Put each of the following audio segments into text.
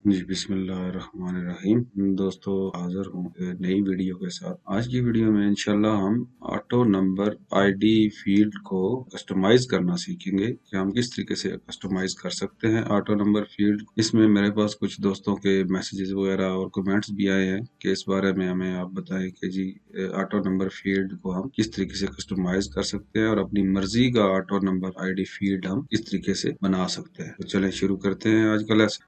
जी, बिस्मिल्लाहिर्रहमानिर्रहीम। दोस्तों हाज़िर हूँ नई वीडियो के साथ। आज की वीडियो में इंशाल्लाह हम ऑटो नंबर आईडी फील्ड को कस्टमाइज़ करना सीखेंगे कि हम किस तरीके से कस्टमाइज़ कर सकते हैं ऑटो नंबर फील्ड। इसमें मेरे पास कुछ दोस्तों के मैसेजेस वगैरह और कमेंट्स भी आए हैं कि इस बारे में हमें आप बताएं कि जी ऑटो नंबर फील्ड को हम किस तरीके से कस्टमाइज़ कर सकते हैं और अपनी मर्जी का ऑटो नंबर आईडी फील्ड हम किस तरीके से बना सकते हैं। तो चलें शुरू करते हैं आज का लेसन।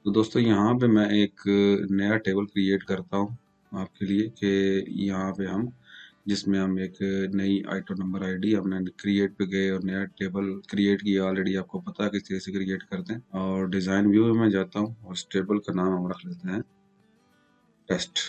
तो दोस्तों यहाँ पे मैं एक नया टेबल क्रिएट करता हूँ आपके लिए कि यहाँ पे हम जिसमें हम एक नई ऑटो नंबर आईडी हमने क्रिएट पे गए और नया टेबल क्रिएट किया। ऑलरेडी आपको पता है किस तरह से क्रिएट करते हैं। और डिज़ाइन व्यू में मैं जाता हूँ और इस टेबल का नाम हम रख लेते हैं टेस्ट।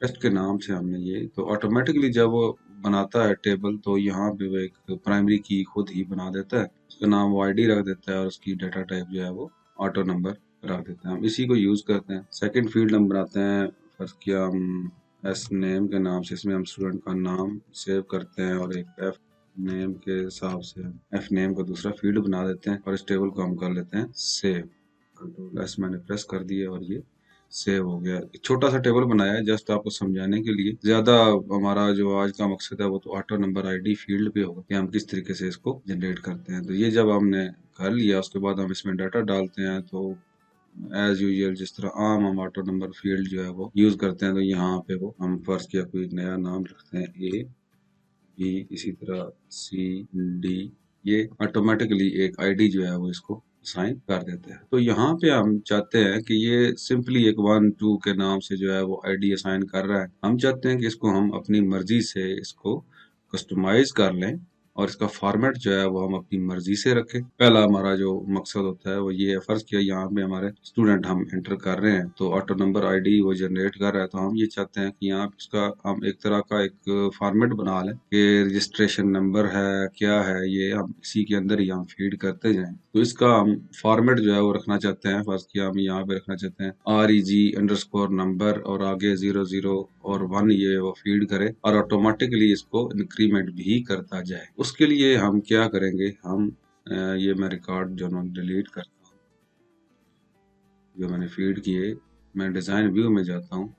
टेस्ट के नाम से हमने ये तो ऑटोमेटिकली जब वो बनाता है टेबल तो यहाँ पे वो एक प्राइमरी की खुद ही बना देता है। उसका नाम वो आईडी रख देता है और उसकी डाटा टाइप जो है वो ऑटो नंबर रख देते हैं। हम इसी को यूज करते हैं। सेकंड फील्ड हम बनाते हैं। फर्स्ट किया हम एस नेम के नाम से, इसमें हम स्टूडेंट का नाम सेव करते हैं और एक एफ नेम के हिसाब से एफ नेम का दूसरा फील्ड बना देते हैं और इस टेबल को हम कर लेते हैं सेव। कंट्रोल एस मैंने प्रेस कर दिया और ये सेव हो गया। एक छोटा सा टेबल बनाया है जस्ट आपको समझाने के लिए। ज्यादा हमारा जो आज का मकसद है वो तो ऑटो नंबर आईडी फील्ड पे होगा कि हम किस तरीके से इसको जनरेट करते हैं। तो ये जब हमने कर लिया उसके बाद हम इसमें डाटा डालते हैं। तो एज यूजुअल जिस तरह आम हम ऑटो नंबर फील्ड जो है वो यूज करते हैं, तो यहाँ पे वो हम फर्स्ट किया कोई नया नाम रखते हैं ए बी, इसी तरह सी डी। ये ऑटोमेटिकली एक आईडी जो है वो इसको असाइन कर देते हैं। तो यहाँ पे हम चाहते हैं कि ये सिंपली एक 1 2 के नाम से जो है वो आईडी असाइन कर रहा है। हम चाहते हैं कि इसको हम अपनी मर्जी से इसको कस्टमाइज कर लें और इसका फॉर्मेट जो है वो हम अपनी मर्जी से रखें। पहला हमारा जो मकसद होता है वो ये है। फर्स्ट किया यहाँ पे हमारे स्टूडेंट हम एंटर कर रहे हैं तो ऑटो नंबर आईडी वो जनरेट कर रहा है। तो हम ये चाहते हैं कि यहाँ पे इसका हम एक तरह का एक फॉर्मेट बना लें कि रजिस्ट्रेशन नंबर है क्या है, ये हम इसी के अंदर ही हम फीड करते जाएं। तो इसका हम फॉर्मेट जो है वो रखना चाहते हैं। फर्स्ट किया हम यहाँ पे रखना चाहते हैं REG_नंबर और आगे 00 और 1 ये वो फीड करे और ऑटोमेटिकली इसको इंक्रीमेंट भी करता जाए। उसके लिए हम क्या करेंगे, हम ये मैं रिकॉर्ड जो डिलीट करता हूँ जो मैंने फीड किए। मैं डिजाइन व्यू में जाता हूँ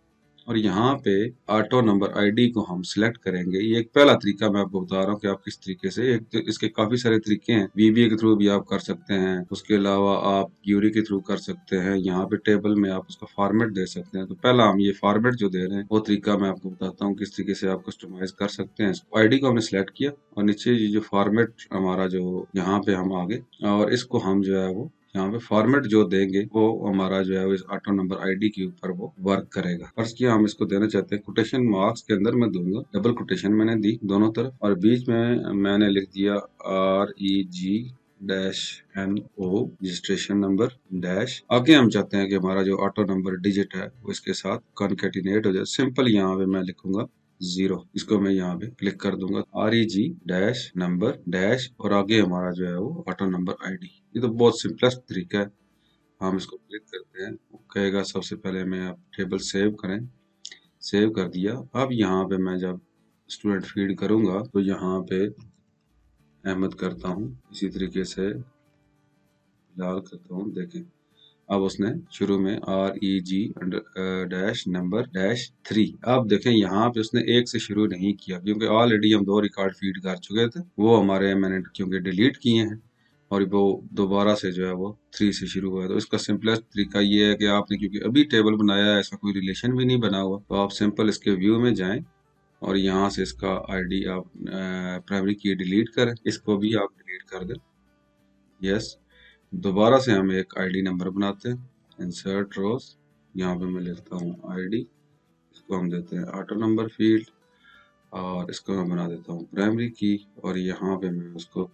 और यहाँ पे ऑटो नंबर आईडी को हम सिलेक्ट करेंगे। ये एक पहला तरीका मैं आपको बता रहा हूँ कि आप किस तरीके से, एक तो इसके काफी सारे तरीके हैं। VBA के थ्रू भी आप कर सकते हैं, उसके अलावा आप क्यूरी के थ्रू कर सकते हैं। यहाँ पे टेबल में आप उसका फॉर्मेट दे सकते हैं। तो पहला हम ये फॉर्मेट जो दे रहे हैं वो तरीका मैं आपको बताता हूँ किस तरीके से आप कस्टमाइज कर सकते हैं। आईडी को हमने सिलेक्ट किया और नीचे ये जो फॉर्मेट हमारा जो यहाँ पे हम आगे और इसको हम जो है वो यहाँ पे फॉर्मेट जो देंगे वो हमारा जो है वो इस ऑटो नंबर आईडी के ऊपर वो वर्क करेगा। फर्स्ट किया हम इसको देना चाहते हैं कोटेशन मार्क्स के अंदर मैं दूंगा, डबल कोटेशन मैंने दी दोनों तरफ और बीच में मैंने लिख दिया REG-NO रजिस्ट्रेशन नंबर डैश। आगे हम चाहते हैं कि हमारा जो ऑटो नंबर डिजिट है वो इसके साथ कॉन्केटिनेट हो जाए। सिंपल यहाँ पे मैं लिखूंगा 0। इसको मैं यहाँ पे क्लिक कर दूंगा REG-नंबर डैश और आगे हमारा जो है वो ऑटो नंबर आईडी। ये तो बहुत सिंपलेस्ट तरीका है। हम इसको क्लिक करते हैं, वो कहेगा सबसे पहले मैं आप टेबल सेव करें। सेव कर दिया। अब यहाँ पे मैं जब स्टूडेंट फीड करूंगा तो यहाँ पे अहमद करता हूँ, इसी तरीके से लाल करता हूँ। देखें अब उसने शुरू में REG-नंबर-3। अब देखें यहाँ पे उसने 1 से शुरू नहीं किया क्योंकि ऑलरेडी हम 2 रिकॉर्ड फीड कर चुके थे। वो हमारे मैंने क्योंकि डिलीट किए हैं और वो दोबारा से जो है वो 3 से शुरू हुआ है। तो इसका सिंपलेस्ट तरीका ये है कि आपने क्योंकि अभी टेबल बनाया है, ऐसा कोई रिलेशन भी नहीं बना हुआ, तो आप सिंपल इसके व्यू में जाएं और यहाँ से इसका आईडी आप प्राइमरी की डिलीट करें, इसको भी आप डिलीट कर दें। यस, दोबारा से हम एक आईडी नंबर बनाते हैं। इंसर्ट रोज, यहाँ पे मैं लिखता हूँ आईडी, इसको हम देते हैं ऑटो नंबर फील्ड और इसको मैं बना देता हूँ प्राइमरी की और यहाँ पे मैं उसको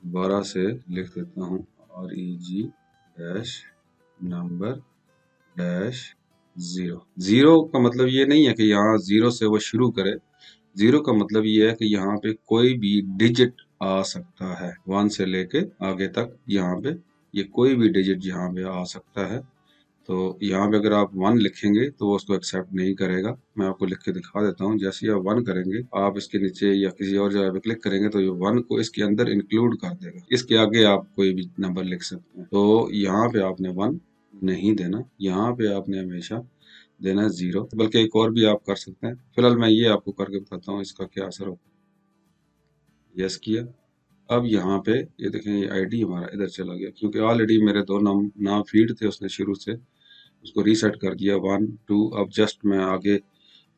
दोबारा से लिख देता हूँ REG-नंबर-0। 0 का मतलब ये नहीं है कि यहाँ 0 से वो शुरू करे। 0 का मतलब ये है कि यहाँ पे कोई भी डिजिट आ सकता है, 1 से लेके आगे तक। यहाँ पे ये कोई भी डिजिट यहाँ पे आ सकता है। तो यहाँ पे अगर आप 1 लिखेंगे तो वो उसको एक्सेप्ट नहीं करेगा। मैं आपको लिख के दिखा देता हूँ। जैसे ही आप 1 करेंगे, आप इसके नीचे या किसी और जगह पे क्लिक करेंगे तो ये 1 को इसके अंदर इंक्लूड कर देगा। इसके आगे आप कोई भी नंबर लिख सकते हैं। तो यहाँ पे आपने 1 नहीं देना, यहाँ पे आपने हमेशा देना है 0। बल्कि एक और भी आप कर सकते हैं। फिलहाल मैं ये आपको करके बताता हूँ इसका क्या असर होता है। यस किया। अब यहाँ पे ये देखें, ये आईडी हमारा इधर चला गया, क्योंकि ऑलरेडी मेरे दो नाम फीड थे उसने शुरू से, उसको रीसेट कर दिया 1 2। अब जस्ट मैं आगे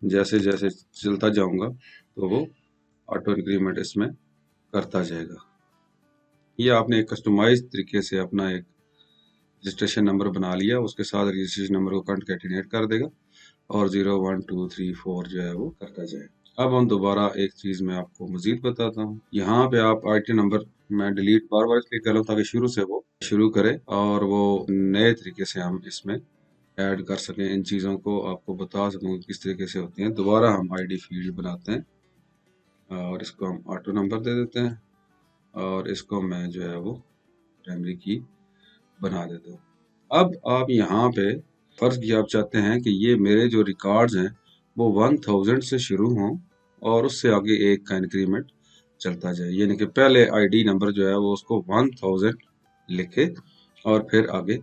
जैसे जैसे चलता जाऊंगा तो वो ऑटो इंक्रीमेंट इसमें करता जाएगा। ये आपने एक कस्टमाइज तरीके से अपना एक रजिस्ट्रेशन नंबर बना लिया, उसके साथ रजिस्ट्रेशन नंबर को कंकैटिनेट कर देगा और 0 1 2 3 4 जो है वो करता जाएगा। अब हम दोबारा एक चीज़ मैं आपको मजीद बताता हूँ। यहाँ पे आप आईटी नंबर मैं डिलीट बार बार इसलिए कर रहा हूँ ताकि शुरू से वो शुरू करे और वो नए तरीके से हम इसमें ऐड कर सकें। इन चीज़ों को आपको बता सकूँ किस तरीके से होती हैं। दोबारा हम आईडी फील्ड बनाते हैं और इसको हम ऑटो नंबर दे देते हैं और इसको मैं जो है वो प्राइमरी की बना देता हूँ। अब आप यहाँ पे फर्ज किया आप चाहते हैं कि ये मेरे जो रिकॉर्ड्स हैं वो 1000 से शुरू हों और उससे आगे 1 का इंक्रीमेंट चलता जाए, यानी कि पहले आईडी नंबर जो है वो उसको 1000 लिखे और फिर आगे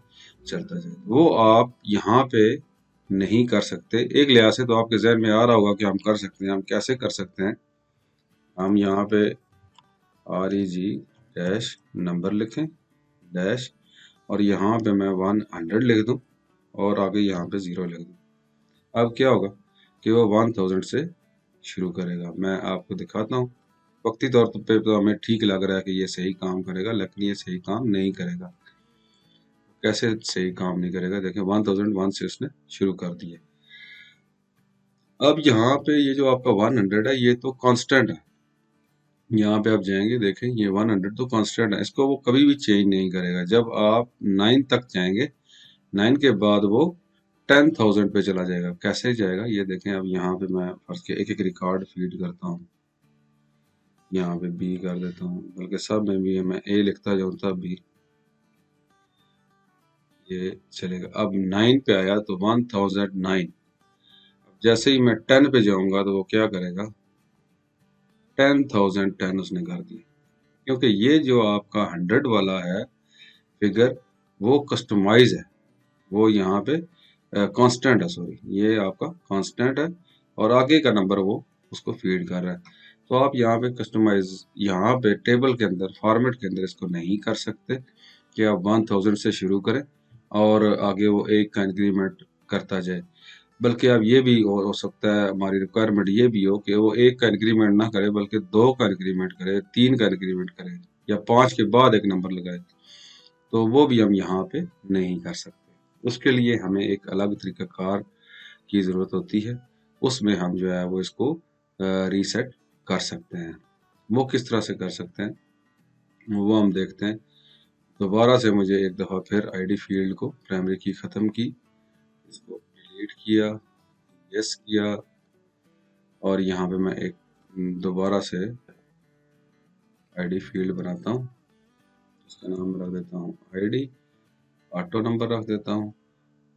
चलता जाए। वो आप यहाँ पे नहीं कर सकते। एक लिहाज से तो आपके जहन में आ रहा होगा कि हम कर सकते हैं। हम कैसे कर सकते हैं? हम यहाँ पे REG डैश नंबर लिखें डैश और यहाँ पे मैं 100 लिख दूँ और आगे यहाँ पे 0 लिख दूँ। अब क्या होगा कि वो 1000 से शुरू करेगा। मैं आपको दिखाता हूँ। वक्ती तौर पे तो हमें ठीक लग रहा है कि ये सही काम करेगा, लेकिन ये सही काम नहीं करेगा। कैसे सही काम नहीं करेगा? देखें 1001 से उसने शुरू कर दिया। अब यहाँ पे ये जो आपका 100 है ये तो कांस्टेंट है। यहाँ पे आप जाएंगे देखें ये 100 तो कांस्टेंट है, इसको वो कभी भी चेंज नहीं करेगा। जब आप 9 तक जाएंगे, 9 के बाद वो 10,000 पे चला जाएगा। कैसे जाएगा ये देखें। अब यहाँ पे मैं फर्स्ट के एक एक रिकॉर्ड फीड करता हूँ। यहाँ पे बी कर देता हूँ, बल्कि सब में भी है, मैं ए लिखता जाऊँ तब भी ये चलेगा। अब 9 पे आया तो 1009। जैसे ही मैं 10 पे जाऊंगा तो वो क्या करेगा? 10,010 उसने कर दिया, क्योंकि ये जो आपका 100 वाला है फिगर वो कस्टमाइज है, वो यहाँ पे कांस्टेंट है। सॉरी, ये आपका कांस्टेंट है और आगे का नंबर वो उसको फीड कर रहा है। तो आप यहाँ पे कस्टमाइज यहाँ पे टेबल के अंदर फॉर्मेट के अंदर इसको नहीं कर सकते कि आप 1000 से शुरू करें और आगे वो 1 का इंक्रीमेंट करता जाए। बल्कि अब ये भी हो सकता है, हमारी रिक्वायरमेंट ये भी हो कि वो 1 का इंक्रीमेंट ना करे बल्कि 2 का इंक्रीमेंट करे, 3 का इंक्रीमेंट करे या 5 के बाद एक नंबर लगाए। तो वो भी हम यहाँ पे नहीं कर सकते। उसके लिए हमें एक अलग तरीक़ाकार की ज़रूरत होती है। उसमें हम जो है वो इसको रीसेट कर सकते हैं। वो किस तरह से कर सकते हैं वो हम देखते हैं। दोबारा से मुझे एक दफ़ा फिर आईडी फील्ड को प्राइमरी की ख़त्म की, इसको डिलीट किया, यस किया और यहाँ पे मैं एक दोबारा से आईडी फील्ड बनाता हूँ। इसका नाम रख देता हूँ आईडी, ऑटो नंबर रख देता हूँ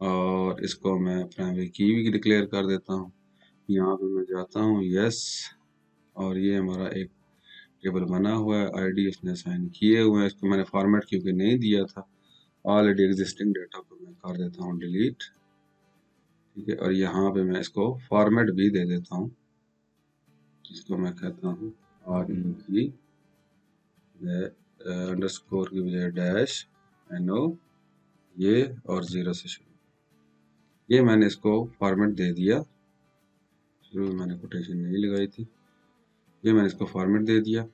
और इसको मैं प्राइमरी की भी डिक्लेयर कर देता हूँ। यहाँ पे मैं जाता हूँ यस और ये हमारा एक टेबल बना हुआ है, आईडी उसने असाइन किए हुए हैं। इसको मैंने फॉर्मेट क्योंकि नहीं दिया था, ऑलरेडी एग्जिस्टिंग डेटा को मैं कर देता हूँ डिलीट, ठीक है। और यहाँ पे मैं इसको फॉर्मेट भी दे देता हूँ, जिसको मैं कहता हूँ REG अंडरस्कोर की बजाय डैश NO ये और 0 से शुरू। ये मैंने इसको फॉर्मेट दे दिया, शुरू में मैंने कोटेशन नहीं लगाई थी। ये मैंने इसको फॉर्मेट दे दिया।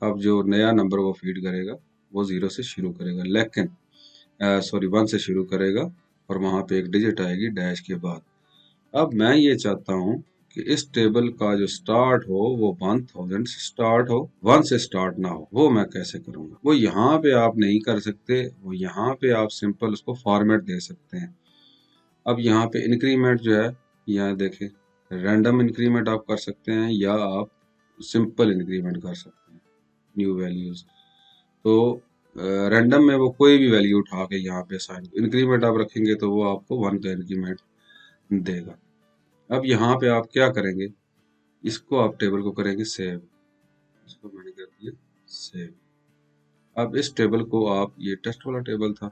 अब जो नया नंबर वो फीड करेगा वो 0 से शुरू करेगा, लेकिन सॉरी 1 से शुरू करेगा और वहाँ पे एक डिजिट आएगी डैश के बाद। अब मैं ये चाहता हूँ कि इस टेबल का जो स्टार्ट हो वो 1000 से स्टार्ट हो, 1 से स्टार्ट ना हो। वो मैं कैसे करूँगा? वो यहाँ पे आप नहीं कर सकते, वो यहाँ पे आप सिंपल उसको फॉर्मेट दे सकते हैं। अब यहाँ पे इंक्रीमेंट जो है, यहाँ देखें रैंडम इंक्रीमेंट आप कर सकते हैं या आप सिंपल इंक्रीमेंट कर सकते हैं, न्यू वैल्यूज। तो रैंडम में वो कोई भी वैल्यू उठा के यहाँ पे साइन इंक्रीमेंट आप रखेंगे तो वो आपको 1 का इंक्रीमेंट देगा। अब यहाँ पे आप क्या करेंगे, इसको आप टेबल को करेंगे सेव, इसको मैंने कर दिया सेव। अब इस टेबल को आप, ये टेस्ट वाला टेबल था,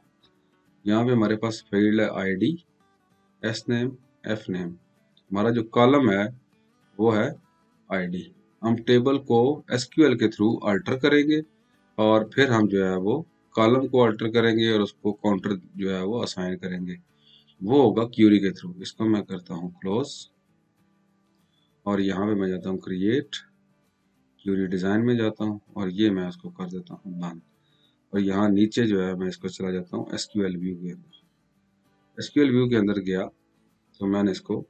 यहाँ पे हमारे पास फील्ड है ID, S name, F name, हमारा जो कॉलम है वो है आईडी। हम टेबल को एसक्यूएल के थ्रू अल्टर करेंगे और फिर हम जो है वो कॉलम को अल्टर करेंगे और उसको काउंटर जो है वो असाइन करेंगे, वो होगा क्यूरी के थ्रू। इसको मैं करता हूँ क्लोज और यहाँ पे मैं जाता हूँ क्रिएट, क्यूरी डिजाइन में जाता हूँ और ये मैं उसको कर देता हूँ बंद। और यहाँ नीचे जो है मैं इसको चला जाता हूँ एसक्यूएल व्यू के अंदर। एसक्यूएल व्यू के अंदर गया तो मैंने इसको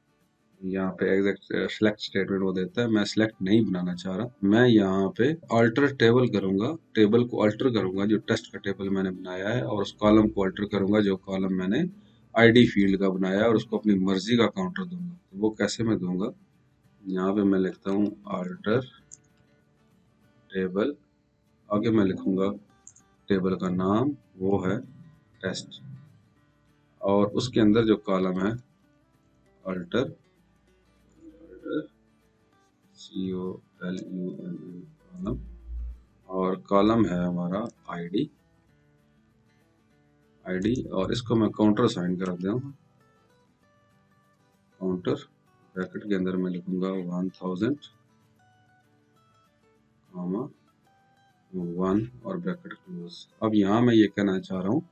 यहाँ पे एग्जैक्ट सेलेक्ट स्टेटमेंट वो देता है, मैं सेलेक्ट नहीं बनाना चाह रहा, मैं यहाँ पे अल्टर टेबल करूंगा, टेबल को अल्टर करूंगा जो टेस्ट का टेबल मैंने बनाया है, और उस कॉलम को अल्टर करूंगा जो कॉलम मैंने आईडी फील्ड का बनाया है, और उसको अपनी मर्जी का काउंटर दूंगा। तो वो कैसे मैं दूंगा, यहाँ पे मैं लिखता हूँ अल्टर टेबल, आगे मैं लिखूंगा टेबल का नाम वो है टेस्ट, और उसके अंदर जो कॉलम है अल्टर COLUMN कॉलम, और कॉलम है हमारा आईडी, और इसको मैं काउंटर असाइन कर देता हूँ। काउंटर ब्रैकेट के अंदर मैं लिखूंगा 1000 कॉमा 1 और ब्रैकेट क्लोज। अब यहाँ मैं ये कहना चाह रहा हूँ,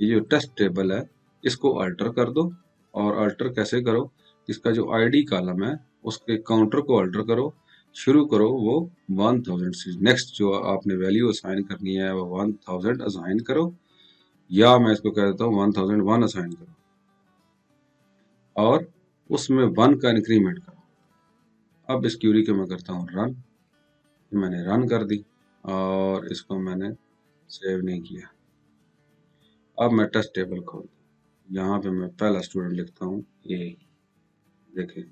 ये जो टेस्ट टेबल है इसको अल्टर कर दो, और अल्टर कैसे करो, इसका जो आईडी कॉलम है उसके काउंटर को अल्टर करो, शुरू करो वो 1000 से, नेक्स्ट जो आपने वैल्यू असाइन करनी है वो 1000 असाइन करो, या मैं इसको कह देता हूँ 1001 असाइन करो, और उसमें 1 का इंक्रीमेंट करो। अब इस क्यूरी को मैं करता हूँ रन, मैंने रन कर दी और इसको मैंने सेव नहीं किया। अब मैं टेस्ट टेबल खोल, यहाँ पे मैं पहला स्टूडेंट लिखता हूँ ए, देखें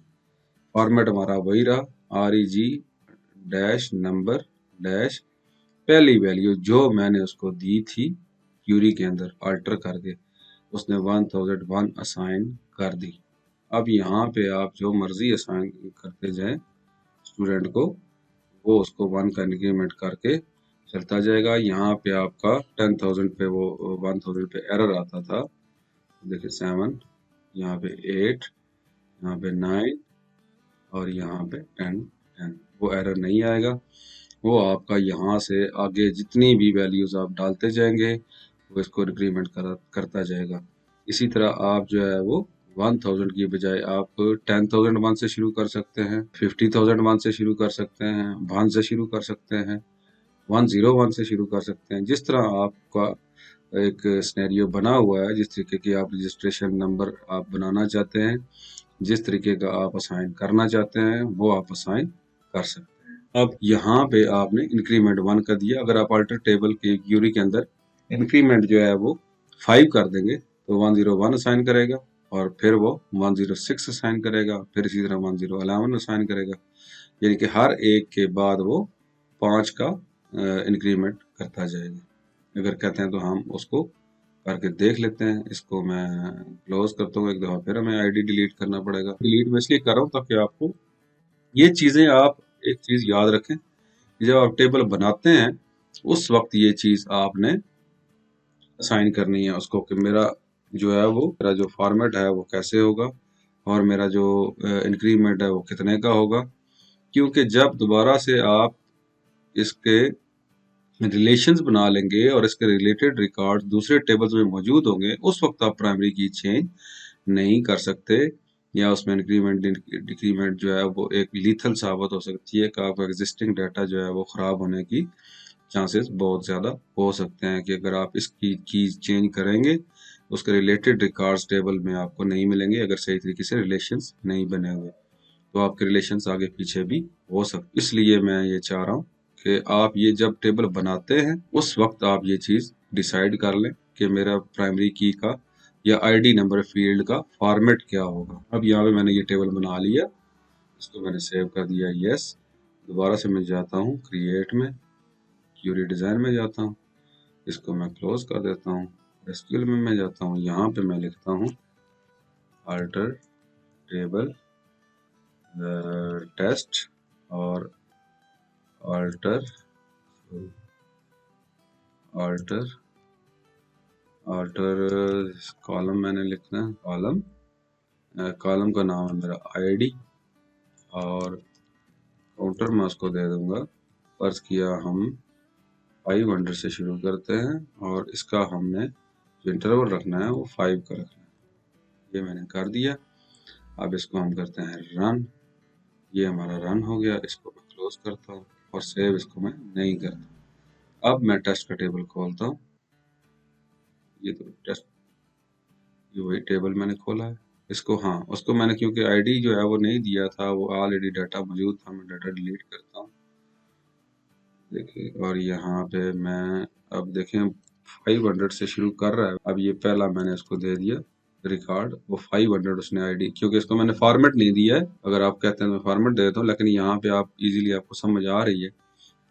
फॉर्मेट हमारा वही रहा, REG डैश नंबर डैश पहली वैल्यू जो मैंने उसको दी थी क्यूरी के अंदर अल्टर करके, उसने 1001 असाइन कर दी। अब यहाँ पे आप जो मर्जी असाइन करते जाएं स्टूडेंट को, वो उसको 1 का इंक्रीमेंट करके चलता जाएगा। यहाँ पे आपका 10,000 पे वो 1000 पे एरर आता था, देखिए 7, यहाँ पे 8, यहाँ पे 9 और यहाँ पे 10, वो एरर नहीं आएगा। वो आपका यहाँ से आगे जितनी भी वैल्यूज आप डालते जाएंगे वो इसको इंक्रीमेंट करता जाएगा। इसी तरह आप जो है वो 1000 की बजाय आप 10,001 से शुरू कर सकते हैं, 50,001 से शुरू कर सकते हैं, 1 से शुरू कर सकते हैं, 101 से शुरू कर सकते हैं। जिस तरह आपका एक सिनेरियो बना हुआ है, जिस तरीके की आप रजिस्ट्रेशन नंबर आप बनाना चाहते हैं, जिस तरीके का आप असाइन करना चाहते हैं वो आप असाइन कर सकते हैं। अब यहाँ पे आपने इंक्रीमेंट 1 का दिया, अगर आप अल्टर टेबल की क्यूरी के अंदर इंक्रीमेंट जो है वो 5 कर देंगे तो 101 असाइन करेगा, और फिर वो 106 असाइन करेगा, फिर इसी तरह 1011 असाइन करेगा, यानी कि हर एक के बाद वो 5 का इंक्रीमेंट करता जाएगा। अगर कहते हैं तो हम उसको करके देख लेते हैं। इसको मैं क्लोज करता हूँ एक दफ़ा, फिर हमें आईडी डिलीट करना पड़ेगा। डिलीट मैं इसलिए कर रहा हूँ ताकि आपको ये चीज़ें, आप एक चीज़ याद रखें, जब आप टेबल बनाते हैं उस वक्त ये चीज़ आपने असाइन करनी है उसको, कि मेरा जो है वो मेरा जो फॉर्मेट है वो कैसे होगा और मेरा जो इंक्रीमेंट है वो कितने का होगा। क्योंकि जब दोबारा से आप इसके रिलेशंस बना लेंगे और इसके रिलेटेड रिकॉर्ड दूसरे टेबल्स में मौजूद होंगे, उस वक्त आप प्राइमरी की चेंज नहीं कर सकते, या उसमें इंक्रीमेंट डिक्रीमेंट जो है वो एक लीथल साबित हो सकती है कि आपका एग्जिस्टिंग डाटा जो है वो ख़राब होने की चांसेस बहुत ज़्यादा हो सकते हैं, कि अगर आप इसकी कीज चेंज करेंगे उसके रिलेटेड रिकॉर्ड्स टेबल में आपको नहीं मिलेंगे, अगर सही तरीके से रिलेशंस नहीं बने हुए तो आपके रिलेशंस आगे पीछे भी हो सकते। इसलिए मैं ये चाह रहा हूँ कि आप ये जब टेबल बनाते हैं उस वक्त आप ये चीज़ डिसाइड कर लें कि मेरा प्राइमरी की का या आईडी नंबर फील्ड का फॉर्मेट क्या होगा। अब यहाँ पे मैंने ये टेबल बना लिया, इसको मैंने सेव कर दिया, यस। दोबारा से मैं जाता हूँ क्रिएट में, क्यूरी डिज़ाइन में जाता हूँ, इसको मैं क्लोज कर देता हूँ। एसक्यूएल में मैं जाता हूँ, यहाँ पे मैं लिखता हूँ अल्टर टेबल टेस्ट और अल्टर अल्टर अल्टर कॉलम मैंने लिखना है, कॉलम का नाम है मेरा आईडी और काउंटर मैं उसको दे दूंगा। फर्ज किया हम 500 से शुरू करते हैं और इसका हमने जो इंटरवल रखना है वो 5 का रखना है। ये मैंने कर दिया। अब इसको हम करते हैं रन। ये हमारा रन हो गया। इसको मैं क्लोज करता हूँ और सेव इसको मैं नहीं करता। अब मैं टेस्ट का टेबल खोलता हूँ। ये तो टेस्ट, ये वही टेबल मैंने खोला है। इसको हाँ, उसको मैंने क्योंकि आईडी जो है वो नहीं दिया था, वो ऑलरेडी डाटा मौजूद था, मैं डाटा डिलीट करता हूँ। देखिए, और यहाँ पे मैं अब देखें 500 से शुरू कर रहा है। अब ये पहला मैंने इसको दे दिया रिकॉर्ड, वो 500 उसने आईडी, क्योंकि इसको मैंने फॉर्मेट नहीं दिया है। अगर आप कहते हैं मैं फॉर्मेट दे देता हूँ, लेकिन यहाँ पे आप इजीली आपको समझ आ रही है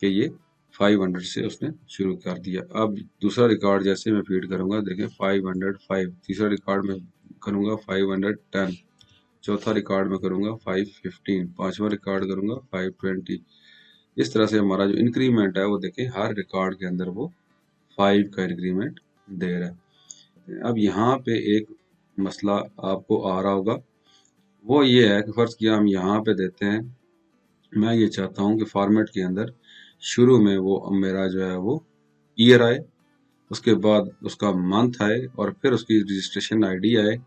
कि ये 500 से उसने शुरू कर दिया। अब दूसरा रिकॉर्ड जैसे मैं फीड करूंगा, देखें 505, तीसरा रिकॉर्ड में करूंगा 510, चौथा रिकॉर्ड में करूंगा 515, पांचवा रिकॉर्ड करूंगा 520। इस तरह से हमारा जो इंक्रीमेंट है वो देखें हर रिकॉर्ड के अंदर वो 5 का इंक्रीमेंट दे रहा है। अब यहाँ पे एक मसला आपको आ रहा होगा, वो ये है कि फर्ज किया हम यहाँ पे देते हैं, मैं ये चाहता हूँ कि फॉर्मेट के अंदर शुरू में वो मेरा जो है वो ईयर आए, उसके बाद उसका मंथ आए और फिर उसकी रजिस्ट्रेशन आईडी आए।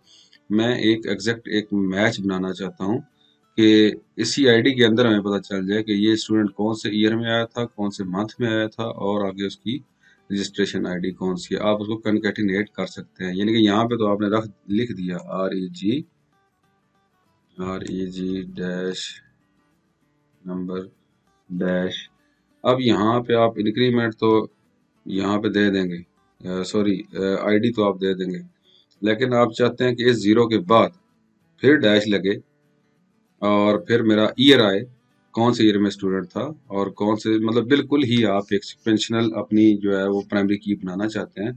मैं एक एग्जैक्ट एक मैच बनाना चाहता हूँ कि इसी आईडी के अंदर हमें पता चल जाए कि ये स्टूडेंट कौन से ईयर में आया था, कौन से मंथ में आया था और आगे उसकी रजिस्ट्रेशन आईडी कौन सी है। आप उसको कनकैटिनेट कर सकते हैं, यानी कि यहाँ पे तो आपने लिख दिया REG डैश नंबर डैश। अब यहाँ पे आप इंक्रीमेंट तो यहाँ पे दे देंगे, सॉरी आईडी तो आप दे देंगे, लेकिन आप चाहते हैं कि इस जीरो के बाद फिर डैश लगे और फिर मेरा ईयर आए, कौन से ईयर में स्टूडेंट था और कौन से, मतलब बिल्कुल ही आप एक सिक्वेंशनल अपनी जो है वो प्राइमरी की बनाना चाहते हैं।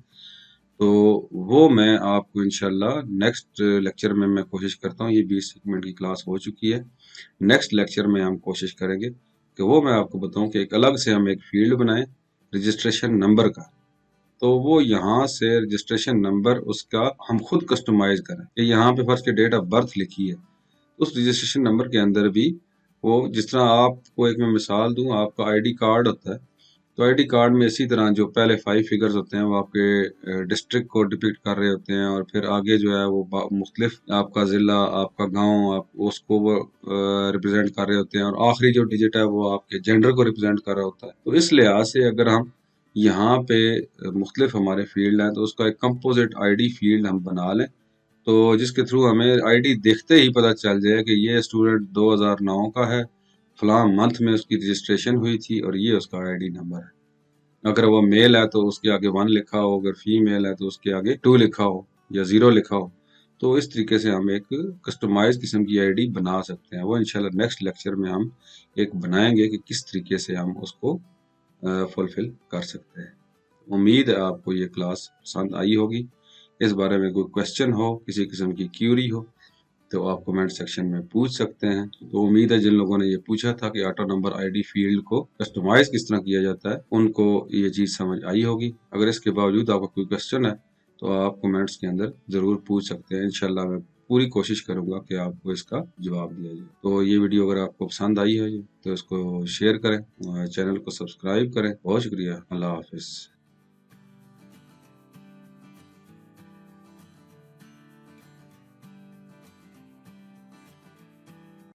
तो वो मैं आपको इंशाल्लाह नेक्स्ट लेक्चर में मैं कोशिश करता हूँ। ये 20 मिनट की क्लास हो चुकी है। नेक्स्ट लेक्चर में हम कोशिश करेंगे कि वो मैं आपको बताऊं कि एक अलग से हम एक फील्ड बनाएं रजिस्ट्रेशन नंबर का। तो वो यहाँ से रजिस्ट्रेशन नंबर उसका हम खुद कस्टमाइज करें कि यहाँ पे फर्स्ट के डेट ऑफ बर्थ लिखी है, उस रजिस्ट्रेशन नंबर के अंदर भी वो, जिस तरह आपको एक मैं मिसाल दूं, आपका आईडी कार्ड होता है, तो आईडी कार्ड में इसी तरह जो पहले 5 फिगर्स होते हैं वो आपके डिस्ट्रिक्ट को डिपिक्ट कर रहे होते हैं और फिर आगे जो है वो मुख्तलिफ आपका ज़िला, आपका गांव, आप उसको वो रिप्रेजेंट कर रहे होते हैं और आखिरी जो डिजिट है वो आपके जेंडर को रिप्रेजेंट कर रहा होता है। तो इस लिहाज से अगर हम यहाँ पे मुख्तलिफ हमारे फील्ड हैं तो उसका एक कंपोजिट आईडी फील्ड हम बना लें, तो जिसके थ्रू हमें आईडी देखते ही पता चल जाए कि ये स्टूडेंट 2009 का है, फलां मंथ में उसकी रजिस्ट्रेशन हुई थी और ये उसका आईडी नंबर है। अगर वो मेल है तो उसके आगे 1 लिखा हो, अगर फीमेल है तो उसके आगे 2 लिखा हो या 0 लिखा हो। तो इस तरीके से हम एक कस्टमाइज किस्म की आईडी बना सकते हैं। वो इंशाल्लाह नेक्स्ट लेक्चर में हम एक बनाएंगे कि किस तरीके से हम उसको फुलफिल कर सकते हैं। उम्मीद है आपको ये क्लास पसंद आई होगी। इस बारे में कोई क्वेश्चन हो, किसी किस्म की क्यूरी हो तो आप कमेंट सेक्शन में पूछ सकते हैं। तो उम्मीद है जिन लोगों ने ये पूछा था कि ऑटो नंबर आईडी फील्ड को कस्टमाइज किस तरह किया जाता है, उनको ये चीज़ समझ आई होगी। अगर इसके बावजूद आपका कोई क्वेश्चन है तो आप कमेंट्स के अंदर ज़रूर पूछ सकते हैं। इंशाल्लाह मैं पूरी कोशिश करूंगा कि आपको इसका जवाब दिया जाए। तो ये वीडियो अगर आपको पसंद आई है तो इसको शेयर करें, चैनल को सब्सक्राइब करें। बहुत शुक्रिया। अल्लाह हाफिज़।